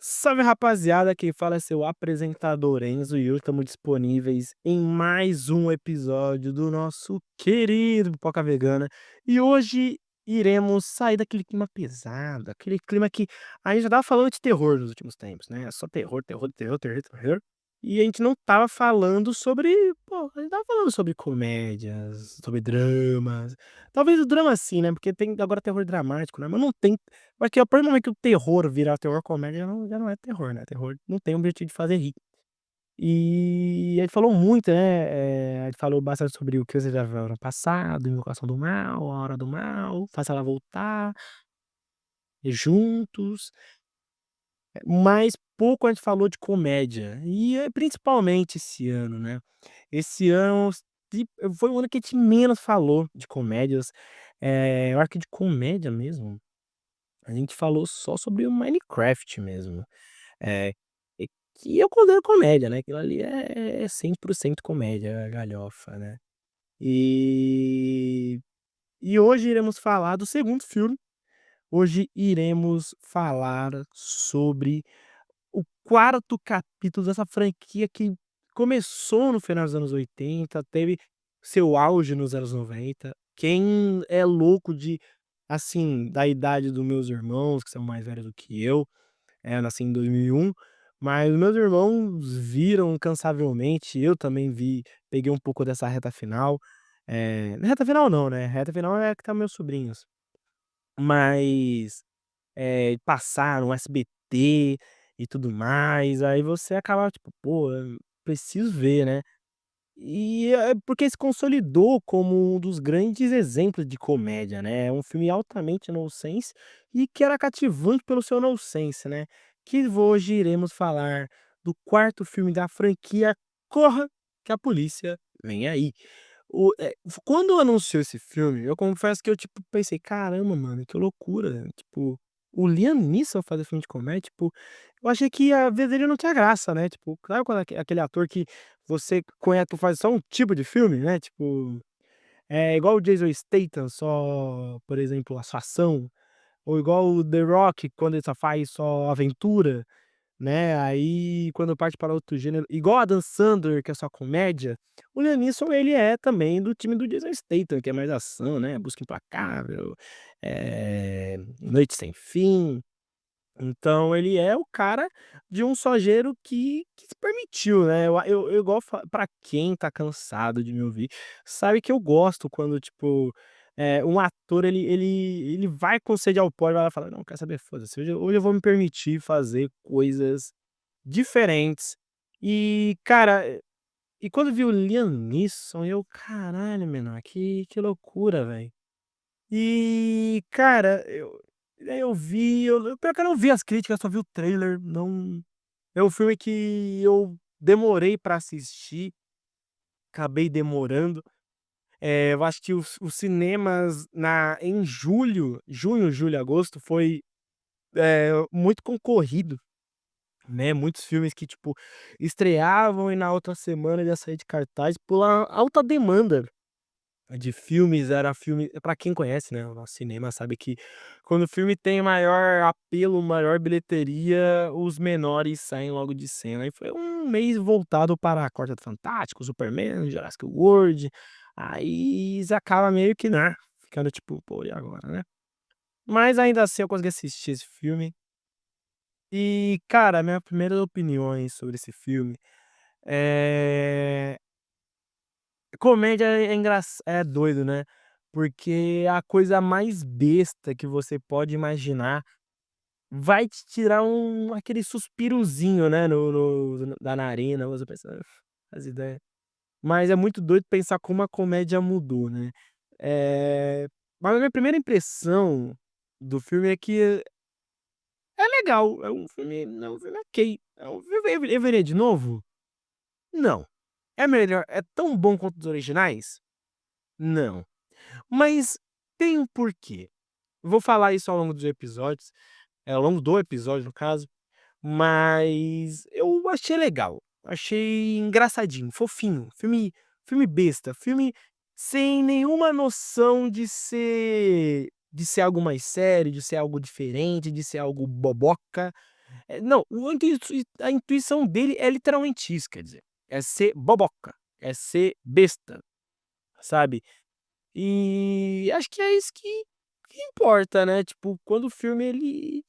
Salve rapaziada, quem fala é seu apresentador Enzo e hoje estamos disponíveis em mais um episódio do nosso querido Pipoca Vegana. E hoje iremos sair daquele clima pesado, aquele clima que a gente já tava falando de terror nos últimos tempos, né? Só terror, terror, terror, terror, terror. E a gente não tava falando sobre, pô, a gente tava falando sobre comédias, sobre dramas. Talvez o drama sim, né? Porque tem agora terror dramático, né? Mas não tem. Porque a partir do momento que o terror virar terror comédia, já não é terror, né, terror não tem o objetivo de fazer rir. E ele falou muito, né, ele falou bastante sobre o que você já viu ano passado, Invocação do Mal, A Hora do Mal, Faça Ela Voltar, Juntos, mas pouco a gente falou de comédia, e principalmente esse ano, né. Esse ano se foi o ano que a gente menos falou de comédias, eu acho que de comédia mesmo, a gente falou só sobre o Minecraft mesmo. É, e que eu considero comédia, né, aquilo ali é 100% comédia, galhofa, né. E hoje iremos falar do segundo filme, hoje iremos falar sobre o quarto capítulo dessa franquia que começou no final dos anos 80, teve seu auge nos anos 90. Quem é louco de assim, da idade dos meus irmãos, que são mais velhos do que eu nasci em 2001, mas meus irmãos viram incansavelmente, eu também vi, peguei um pouco dessa reta final, reta final não, né, reta final é que tá meus sobrinhos, mas, passaram SBT e tudo mais, aí você acaba tipo: "Pô, eu preciso ver, né". E é porque se consolidou como um dos grandes exemplos de comédia, né, é um filme altamente nonsense e que era cativante pelo seu nonsense, né, que hoje iremos falar do quarto filme da franquia Corra que a Polícia Vem Aí. Quando anunciou esse filme, eu confesso que eu, tipo, pensei: "Caramba, mano, que loucura", tipo, o Liam Neeson fazer filme de comédia, tipo, eu achei que a ver dele não tinha graça, né, tipo, sabe quando aquele ator que você conhece por fazer só um tipo de filme, né, tipo, é igual o Jason Statham, só, por exemplo, a sua ação, ou igual o The Rock, quando ele só faz só aventura, né, aí quando parte para outro gênero igual a Adam Sandler, que é só comédia, o Liam Neeson ele é também do time do Jason Statham, que é mais ação, né, Busca Implacável, Noite Sem Fim. Então ele é o cara de um só gênero que se permitiu, né, eu igual fa pra quem tá cansado de me ouvir, sabe que eu gosto quando, tipo, um ator ele vai com sede ao pote, vai lá e fala: "Não, quer saber? Foda-se, hoje eu vou me permitir fazer coisas diferentes". E, cara, e quando eu vi o Liam Neeson, eu: "Caralho, menor, que loucura, velho". E, cara, eu vi, pior que eu não vi as críticas, só vi o trailer, não é um filme que eu demorei pra assistir, acabei demorando. Eu acho que os cinemas na em junho, julho, agosto foi, muito concorrido, né, muitos filmes que, tipo, estreavam e na outra semana ele ia sair de cartaz pela alta demanda. De filmes, era filme pra quem conhece, né, o nosso cinema sabe que quando o filme tem maior apelo, maior bilheteria, os menores saem logo de cena. E foi um mês voltado para Quarteto Fantástico, Superman, Jurassic World, aí você acaba meio que, né, ficando tipo: "Pô, e agora, né?". Mas ainda assim eu consegui assistir esse filme e, cara, minhas primeiras opiniões sobre esse filme, eh comédia é doido, né, porque a coisa mais besta que você pode imaginar vai te tirar aquele suspirozinho, né, no da narina, você pensa: "As ideias". Mas é muito doido pensar como a comédia mudou, né. Mas a minha primeira impressão do filme é que é legal, é um filme ok, é um filme eu veria de novo? Não. É melhor é tão bom quanto os originais? Não. Mas tem um porquê. Vou falar isso ao longo dos episódios, ao longo do episódio, no caso, mas eu achei legal, achei engraçadinho, fofinho, filme besta, filme sem nenhuma noção de ser algo mais sério, de ser algo diferente, de ser algo boboca. Não, a intuição dele é literalmente isso, quer dizer, é ser boboca, é ser besta, sabe. E acho que é isso que importa, né, tipo, quando o filme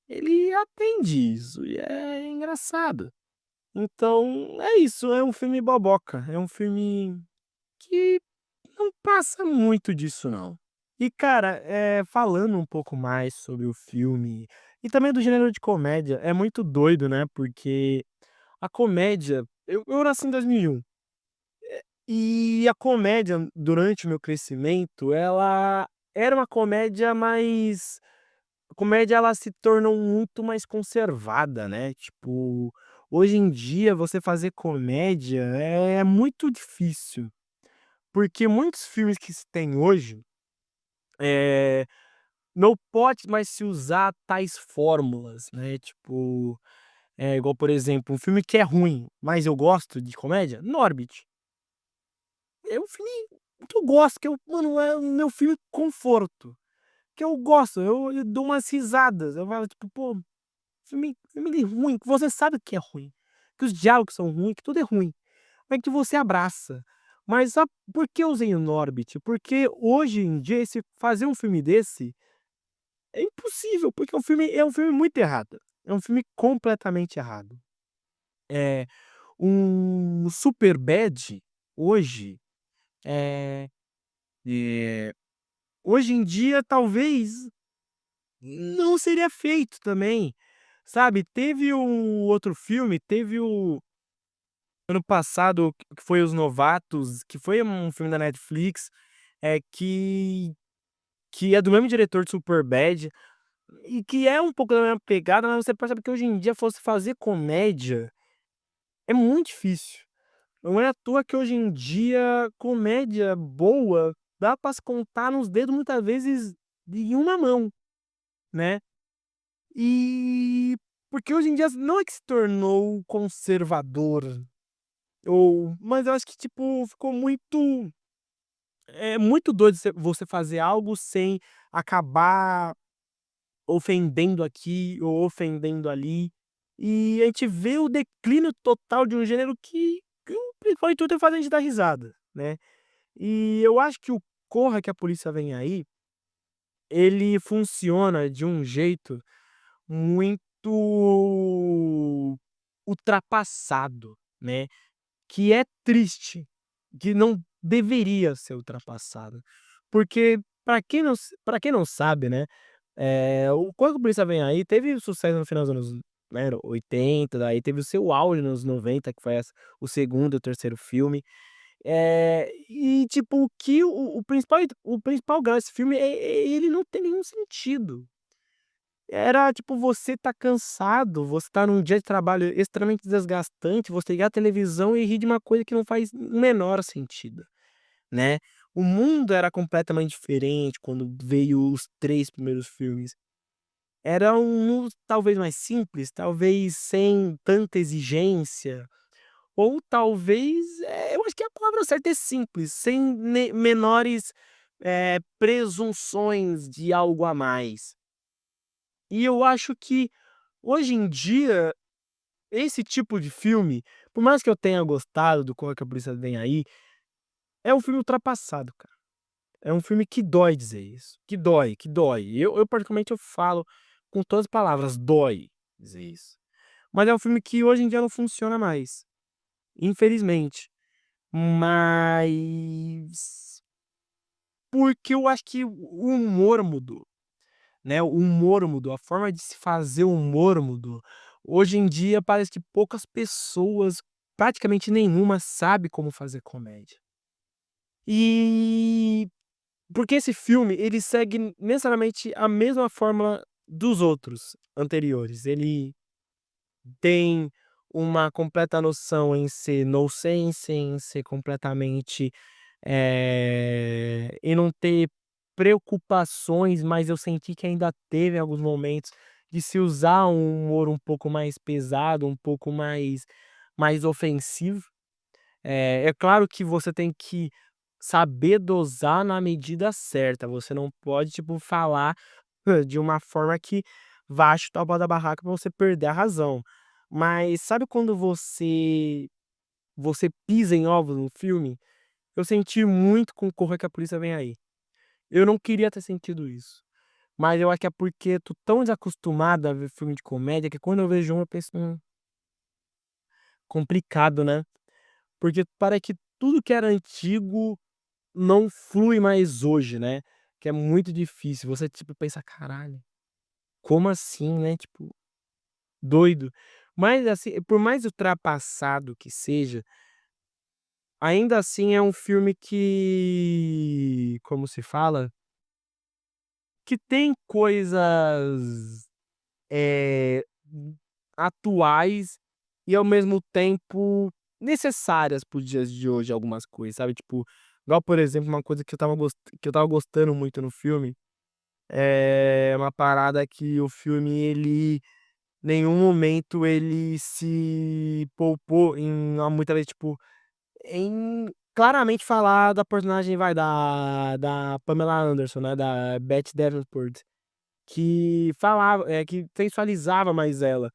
ele atende isso, e é engraçado. Então é isso, é um filme boboca, é um filme que não passa muito disso não. E cara, falando um pouco mais sobre o filme, e também do gênero de comédia, é muito doido, né, porque a comédia eu nasci em 2001, e a comédia durante o meu crescimento, ela era uma comédia mais a comédia ela se tornou muito mais conservada, né, tipo, hoje em dia você fazer comédia é muito difícil, porque muitos filmes que se tem hoje, eh, não pode mais se usar tais fórmulas, né, tipo, igual, por exemplo, um filme que é ruim, mas eu gosto de comédia, Norbit. É um filme que eu gosto, que eu mano, é o meu filme conforto, que eu gosto, eu dou umas risadas, eu falo tipo: "Pô, filme ruim", que você sabe que é ruim, que os diálogos são ruins, que tudo é ruim, mas que você abraça. Mas sabe por que eu usei o Norbit? Porque hoje em dia fazer um filme desse é impossível, porque é um filme muito errado, é um filme completamente errado. É, um Superbad hoje, eh eh, hoje em dia talvez não seria feito também, sabe. Teve um outro filme, teve o ano passado que foi Os Novatos, que foi um filme da Netflix, que é do mesmo diretor de Superbad, e que é um pouco da mesma pegada, mas você percebe que hoje em dia fosse fazer comédia é muito difícil. Não é à toa que hoje em dia comédia boa dá pra se contar nos dedos muitas vezes de uma mão, né. E porque hoje em dia não é que se tornou conservador mas eu acho que, tipo, ficou muito doido você fazer algo sem acabar ofendendo aqui ou ofendendo ali. E a gente vê o declínio total de um gênero que o principal intuito é fazer a gente dar risada, né. E eu acho que o Corra que a Polícia Vem Aí, ele funciona de um jeito muito ultrapassado, né, que é triste, que não deveria ser ultrapassado. Porque pra quem não sabe, né, o Quando a Polícia Vem Aí teve sucesso no final dos anos, né, 80, daí teve o seu auge nos 90, que foi o segundo e o terceiro filme. E tipo, que o principal grau desse filme ele não tem nenhum sentido. Era tipo, você tá cansado, você tá num dia de trabalho extremamente desgastante, você ligar a televisão e rir de uma coisa que não faz o menor sentido, né. O mundo era completamente diferente quando veio os 3 primeiros filmes. Era um mundo talvez mais simples, talvez sem tanta exigência, ou talvez, eu acho que a palavra certa é simples, sem menores, presunções de algo a mais. E eu acho que, hoje em dia, esse tipo de filme, por mais que eu tenha gostado do Corra que a Polícia Vem Aí, é um filme ultrapassado, cara. É um filme que dói dizer isso, que dói, que dói. Eu particularmente eu falo com todas as palavras, dói dizer isso. Mas é um filme que hoje em dia não funciona mais, infelizmente. Mas porque eu acho que o humor mudou, né, o humor mudou, a forma de se fazer o humor mudou. Hoje em dia parece que poucas pessoas, praticamente nenhuma, sabe como fazer comédia. E porque esse filme, ele segue necessariamente a mesma fórmula dos outros anteriores. Ele tem uma completa noção em ser nonsense, em ser completamente, e não ter preocupações, mas eu senti que ainda teve alguns momentos de se usar um humor um pouco mais pesado, um pouco mais ofensivo. É claro que você tem que saber dosar na medida certa, você não pode, tipo, falar de uma forma que vá chutar o pau da barraca pra você perder a razão. Mas sabe quando você pisa em ovos no filme? Eu senti muito com Corra que a Polícia Vem Aí. Eu não queria ter sentido isso, mas eu acho que é porque tô tão desacostumado a ver filme de comédia que quando eu vejo um eu penso: complicado, né". Porque parece que tudo que era antigo não flui mais hoje, né, que é muito difícil. Você, tipo, pensa: "Caralho, como assim, né?", tipo, doido. Mas, assim, por mais ultrapassado que seja, ainda assim é um filme que, como se fala? Que tem coisas, eh, atuais e ao mesmo tempo necessárias para os dias de hoje, algumas coisas, sabe, tipo, igual, por exemplo, uma coisa que eu estava gostando muito no filme, é uma parada que o filme ele nenhum momento ele se poupou em muitas vezes, tipo, em claramente falar da personagem, vai, da Pamela Anderson, né, da Beth Davenport. Que falava que sensualizava mais ela,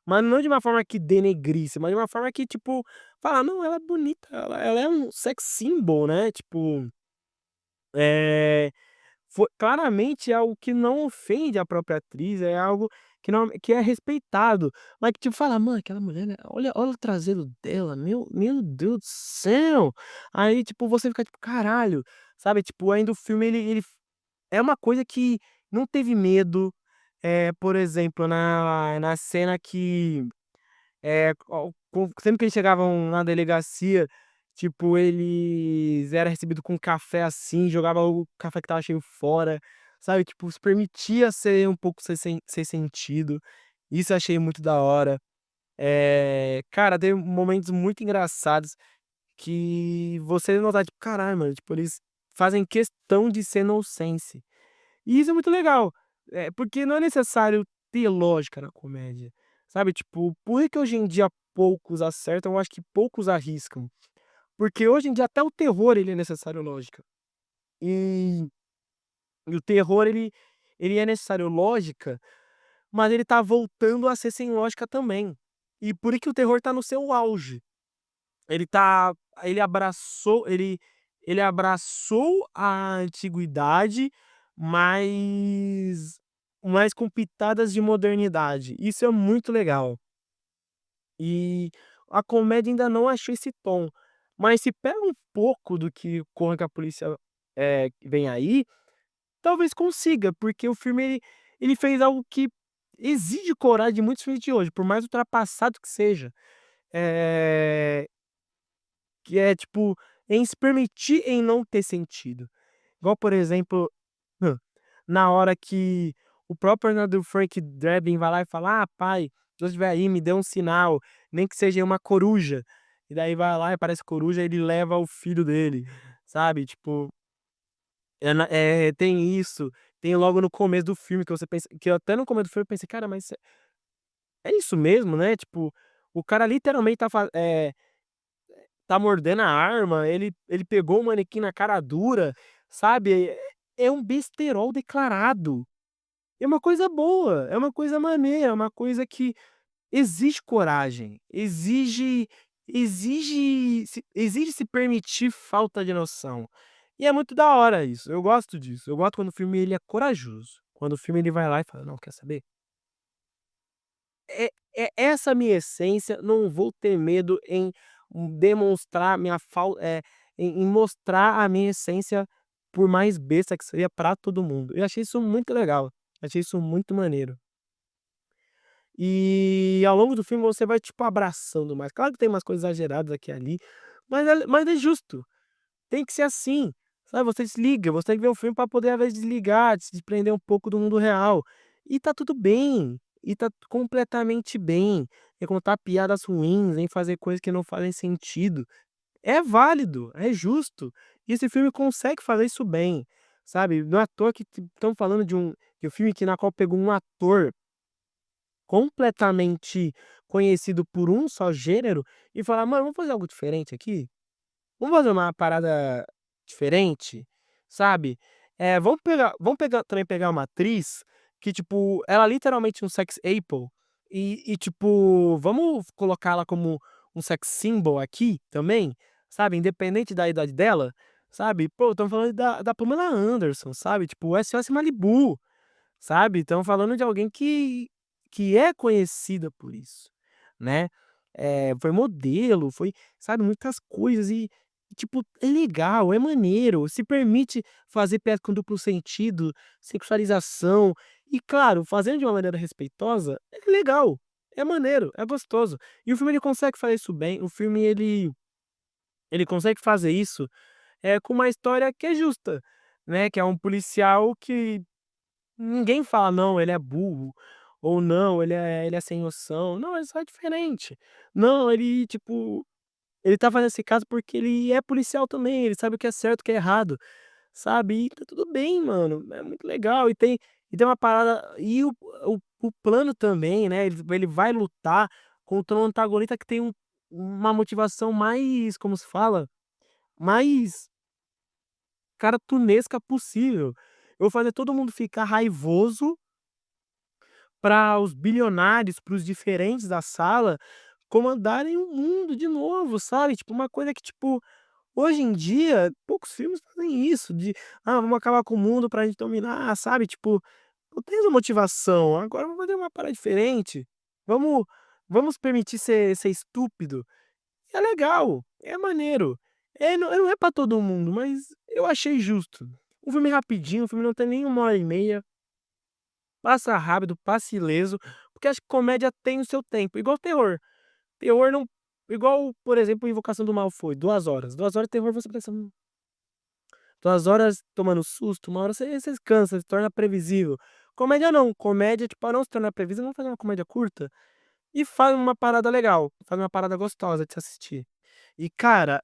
mas não de uma forma que denegrisse, mas de uma forma que, tipo, falar: "Não, ela é bonita, ela é um sex symbol", né, tipo, eh, foi claramente é algo que não ofende a própria atriz, é algo que é respeitado, mas que tipo fala: "Mano, aquela mulher, né, olha o traseiro dela, meu Deus do céu". Aí, tipo, você fica tipo: "Caralho", sabe, tipo, ainda o filme ele é uma coisa que não teve medo, por exemplo, na cena que, sempre que eles chegavam na delegacia, tipo, eles era recebido com café, assim, jogava o café que estava cheio fora, sabe, tipo, se permitia ser um pouco ser sentido, isso eu achei muito da hora. Cara, teve momentos muito engraçados que você notar, tipo: "Caralho, mano", tipo, eles fazem questão de ser nonsense. E isso é muito legal, porque não é necessário ter lógica na comédia, sabe, tipo, por que que hoje em dia poucos acertam, eu acho que poucos arriscam? Porque hoje em dia até o terror ele é necessário lógica. E o terror ele é necessário lógica, mas ele tá voltando a ser sem lógica também. E por que o terror tá no seu auge. Ele tá ele abraçou a antiguidade, mas com pitadas de modernidade. Isso é muito legal. E a comédia ainda não achou esse tom, mas se pega um pouco do que Corra que a Polícia, Vem Aí, talvez consiga, porque o filme ele fez algo que exige coragem de muitos filmes de hoje, por mais ultrapassado que seja. Eh Que é, tipo, em se permitir em não ter sentido. Igual, por exemplo, hã, na hora que o próprio Fernando Frank Drebin vai lá e fala: "Ah, pai, se você estiver aí, me dê um sinal, nem que seja uma coruja". E daí vai lá e aparece coruja, ele leva o filho dele, sabe, tipo, tem isso, tem logo no começo do filme que você pensa que eu até no começo do filme eu pensei: "Cara, mas é isso mesmo, né", tipo, o cara literalmente tá mordendo a arma, ele pegou o manequim na cara dura, sabe, é um besterol declarado. É uma coisa boa, é uma coisa maneira, é uma coisa que exige coragem, exige se permitir falta de noção. E é muito da hora isso, eu gosto disso, eu gosto quando o filme ele é corajoso, quando o filme ele vai lá e fala: "Não, quer saber? É essa a minha essência, não vou ter medo em demonstrar em mostrar a minha essência, por mais besta que seja pra todo mundo". Eu achei isso muito legal, achei isso muito maneiro. E ao longo do filme você vai, tipo, abraçando mais. Claro que tem umas coisas exageradas aqui e ali, mas é justo. Tem que ser assim, sabe, você desliga, você tem que ver o filme para poder às vezes desligar, se desprender um pouco do mundo real. E tá tudo bem, e tá completamente bem, em contar piadas ruins, em fazer coisas que não fazem sentido. É válido, é justo, e esse filme consegue fazer isso bem, sabe. Não é à toa que estão falando de um filme que na qual pegou um ator completamente conhecido por um só gênero e falar: "Mano, vamos fazer algo diferente aqui?". Vamos fazer uma parada diferente, sabe. Vamos pegar também pegar uma atriz que, tipo, ela é literalmente um sex appeal e, tipo, vamos colocar ela como um sex symbol aqui também, sabe, independente da idade dela, sabe. Pô, estamos falando da Pamela Anderson, sabe, tipo, SOS Malibu, sabe. Estamos falando de alguém que é conhecida por isso, né. Foi modelo, foi, sabe, muitas coisas e, tipo, é legal, é maneiro, se permite fazer piada com duplo sentido, sexualização e, claro, fazendo de uma maneira respeitosa, é legal, é maneiro, é gostoso. E o filme ele consegue fazer isso bem, o filme ele consegue fazer isso, com uma história que é justa, né, que é um policial que ninguém fala: "Não, ele é burro", ou "Não, ele é sem noção", não, ele só é diferente. Não, ele, tipo, ele tá fazendo esse caso porque ele é policial também, ele sabe o que é certo, o que é errado, sabe, e tá tudo bem, mano, é muito legal e tem uma parada e o plano também, né, ele vai lutar contra um antagonista que tem uma motivação mais, como se fala? Mais cartunesca possível. Eu vou fazer todo mundo ficar raivoso para os bilionários, para os diferentes da sala, comandarem o mundo de novo, sabe, tipo, uma coisa que, tipo, hoje em dia, poucos filmes fazem isso, de: "Ah, vamos acabar com o mundo pra gente dominar", sabe, tipo, não tem essa motivação, agora vamos fazer uma parada diferente, vamos vamos permitir ser estúpido. É legal, é maneiro, não é pra todo mundo, mas eu achei justo. Um filme rapidinho, o filme não tem nem 1 hora e meia, passa rápido, passa ileso, porque acho que comédia tem o seu tempo, igual terror. Terror não igual, por exemplo, Invocação do Mal foi 2 horas. 2 horas de terror você pensa: 2 horas tomando susto, uma hora você cansa, se torna previsível. Comédia não, comédia, tipo, pra não se tornar previsível, vamos fazer uma comédia curta e faz uma parada legal, faz uma parada gostosa de se assistir. E cara,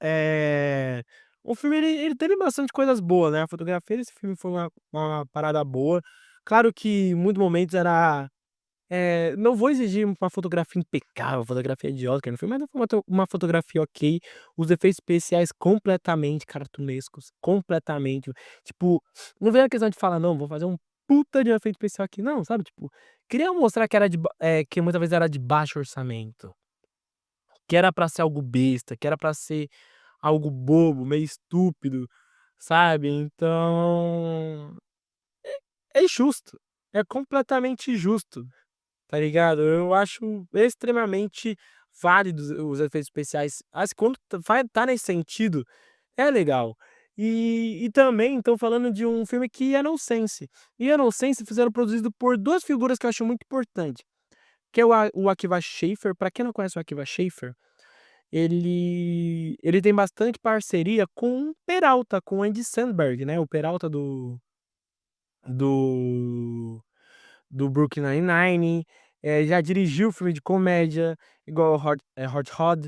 o filme ele teve bastante coisas boas, né, a fotografia desse filme foi uma parada boa. Claro que em muitos momentos era não vou exigir uma fotografia impecável, fotografia de Oscar no filme, mas uma fotografia ok, os efeitos especiais completamente cartunescos, completamente, tipo, não vem a questão de falar: "Não, vou fazer um puta de um efeito especial aqui", não, sabe, tipo, queria mostrar que era que muitas vezes era de baixo orçamento, que era pra ser algo besta, que era pra ser algo bobo, meio estúpido, sabe, então é justo, é completamente justo. Tá ligado? Eu acho extremamente válidos os efeitos especiais. Quando tá nesse sentido, é legal. E também estão falando de um filme que é nonsense. E é nonsense fizeram produzido por 2 figuras que eu acho muito importante, que é o Akiva Schaffer. Pra quem não conhece o Akiva Schaffer, ele tem bastante parceria com o Peralta, com o Andy Samberg, né, o Peralta do do Brooklyn Nine-Nine, já dirigiu filme de comédia, igual Hot Rod,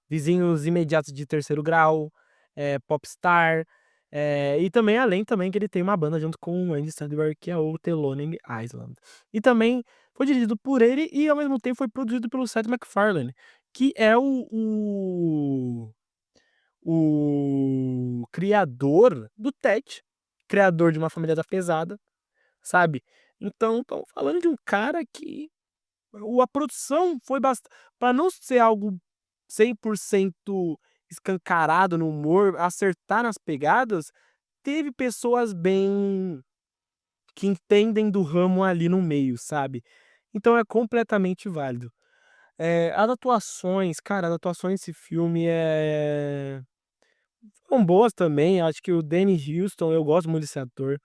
Vizinhos Imediatos de Terceiro Grau, Popstar, e também além também que ele tem uma banda junto com o Andy Samberg, que é o The Lonely Island. E também foi dirigido por ele e ao mesmo tempo foi produzido pelo Seth MacFarlane, que é o criador do Ted, criador de Uma Família da Pesada, sabe. Então estamos falando de um cara que a produção foi pra não ser algo 100% escancarado no humor, acertar nas pegadas, teve pessoas bem que entendem do ramo ali no meio, sabe. Então é completamente válido. As atuações, cara, as atuações desse filme, foram boas também, acho que o Danny Huston, eu gosto muito desse ator.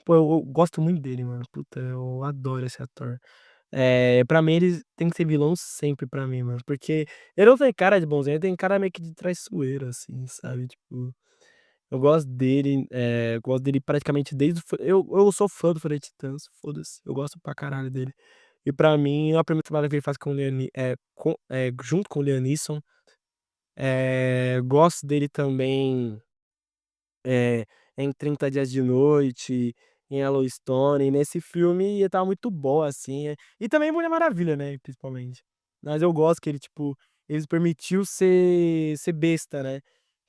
Pô, eu gosto muito dele, mano. Puta, eu adoro esse ator. Pra mim ele tem que ser vilão sempre pra mim, mano, porque ele não tem cara de bonzinho, ele tem cara meio que de traiçoeiro, assim, sabe, tipo, eu gosto dele praticamente desde o eu sou fã do Fúria de Titãs, foda-se, eu gosto pra caralho dele. E pra mim, a primeira temporada que ele faz com o junto com o Liam Neeson, gosto dele também é, em 30 Dias de Noite, em Yellowstone, nesse filme tá muito bom, assim, e também Mulher Maravilha, né, principalmente. Mas eu gosto que ele, tipo, ele se permitiu ser besta, né,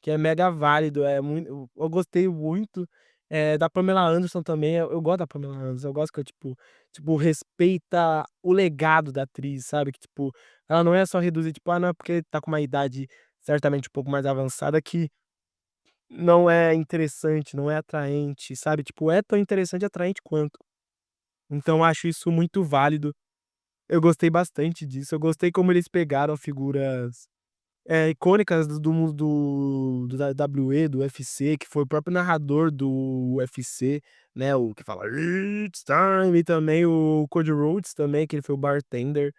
que é mega válido, é muito eu gostei muito, Da Pamela Anderson também, eu gosto da Pamela Anderson, eu gosto que, tipo, respeita o legado da atriz, sabe, que, tipo, ela não é só reduzir, tipo: "Ah, não, é porque tá com uma idade certamente um pouco mais avançada que não é interessante, não é atraente", sabe, tipo, é tão interessante e atraente quanto. Então eu acho isso muito válido, eu gostei bastante disso, eu gostei como eles pegaram figuras icônicas do mundo do WWE, do UFC, que foi o próprio narrador do UFC, né, o que fala "It's time", e também o Cody Rhodes também, que ele foi o bartender.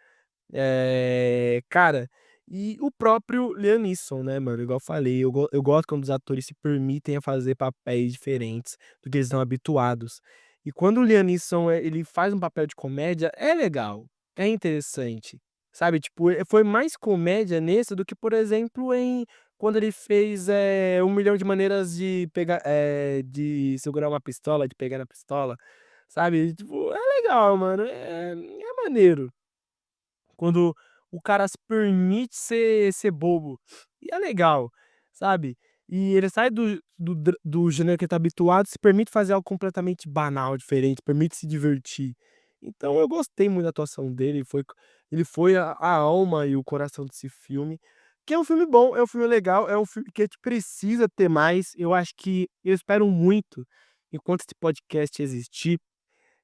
Cara, e o próprio Liam Neeson, né, mano, igual eu falei, eu gosto quando os atores se permitem a fazer papéis diferentes do que eles estão habituados. E quando o Liam Neeson, ele faz um papel de comédia, é legal, é interessante, sabe, tipo, foi mais comédia nesse do que, por exemplo, quando ele fez, 1.000.000 de maneiras de pegar, de segurar uma pistola, de pegar na pistola, sabe, tipo, é legal, mano, é maneiro. Quando o cara se permite ser bobo. E é legal, sabe. E ele sai do gênero que ele tá habituado, se permite fazer algo completamente banal, diferente, permite se divertir. Então eu gostei muito da atuação dele, ele foi a alma e o coração desse filme, que é um filme bom, é um filme legal, é um filme que a gente precisa ter mais. Eu espero muito, enquanto esse podcast existir,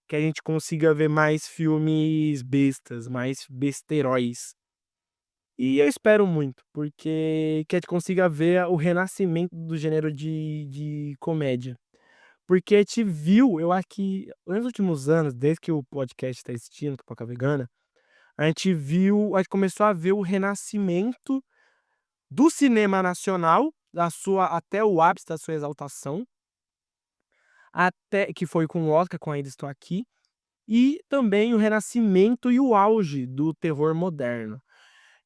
que a gente consiga ver mais filmes bestas, mais besteróis. E eu espero muito, porque que a gente consiga ver o renascimento do gênero de comédia. Porque a gente viu, eu acho que nos últimos anos, desde que o podcast está existindo, Pipoca Vegana, a gente começou a ver o renascimento do cinema nacional, até o ápice da sua exaltação, até que foi com o Oscar, com Ainda Estou Aqui. E também o renascimento e o auge do terror moderno.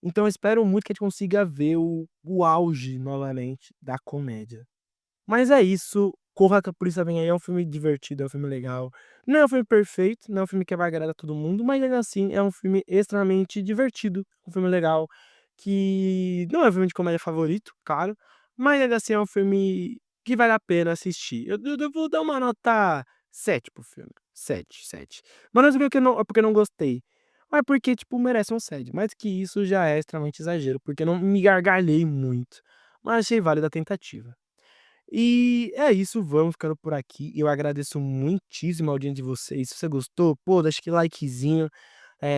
Então eu espero muito que a gente consiga ver o auge novamente da comédia. Mas é isso, Corra que a Polícia Vem Aí é um filme divertido, é um filme legal. Não é um filme perfeito, não é um filme que vai agradar todo mundo, mas ainda assim é um filme extremamente divertido, um filme legal, que não é o filme de comédia favorito, claro, mas ainda assim é um filme que vale a pena assistir. Eu vou dar uma nota 7 pro filme, 7, 7. Mas não é porque eu não gostei, mas porque, tipo, merece um 7, mais que isso já é extremamente exagero, porque eu não me gargalhei muito, mas achei válida a tentativa. E é isso, vamos ficando por aqui. Eu agradeço muitíssimo a audiência de vocês. Se você gostou, pô, deixa aquele likezinho,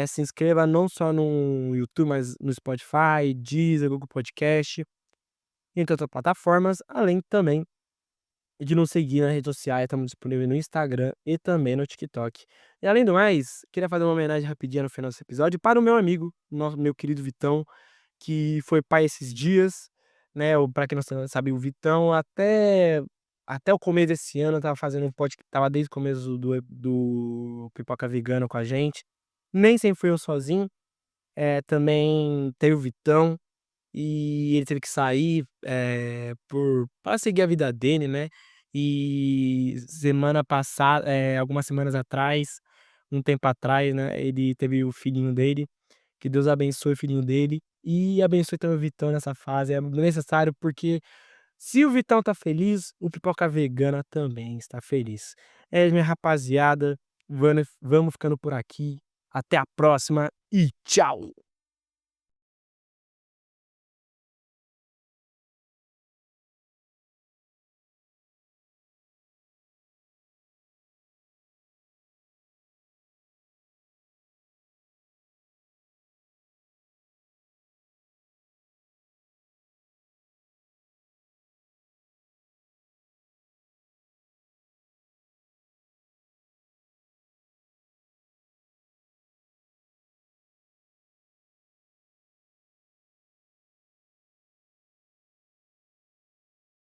se inscreva não só no YouTube, mas no Spotify, Deezer, Google Podcast, entre outras plataformas, além também de nos seguir nas redes sociais, estamos disponíveis no Instagram e também no TikTok. E além do mais, queria fazer uma homenagem rapidinha no final desse episódio para o meu amigo, meu querido Vitão, que foi pai esses dias, né, pra quem não sabe, o Vitão até o começo desse ano estava fazendo um podcast, estava desde o começo do Pipoca Vegana com a gente, nem sempre fui eu sozinho, também teve o Vitão, e ele teve que sair, pra seguir a vida dele, né, e semana passada, algumas semanas atrás, um tempo atrás, né, ele teve o filhinho dele, que Deus abençoe o filhinho dele e abençoe também o Vitão nessa fase, é necessário, porque se o Vitão tá feliz, o Pipoca Vegana também está feliz. Minha rapaziada, vamos ficando por aqui, até a próxima e tchau.